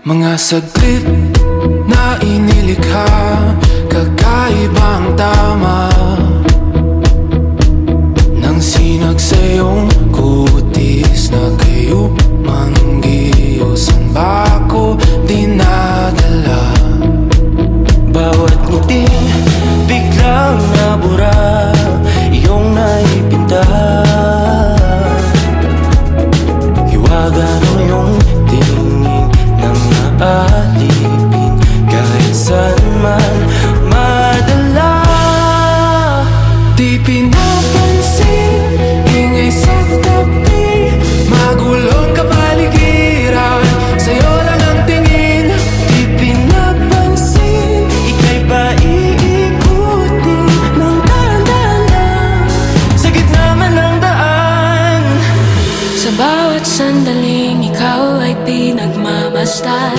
Mga saglit na inilikha, kakaibang tama nang sinag sa iyong kutis na kayo manggiyos. Ang bako dinadala, bawat ngiti biglang nabura, iyong naipinta. Hiwaga ng iyong tingin nang naalipin, kahit saan man madala. di pinapansin, ingay sa tabi, magulong kapaligiran, sa'yo lang ang tingin. Di pinapansin, ika'y ba iikutin ng dahan-dahan sa gitna man ng daan? Sa bawat sandaling ikaw ay pinagmamasdan,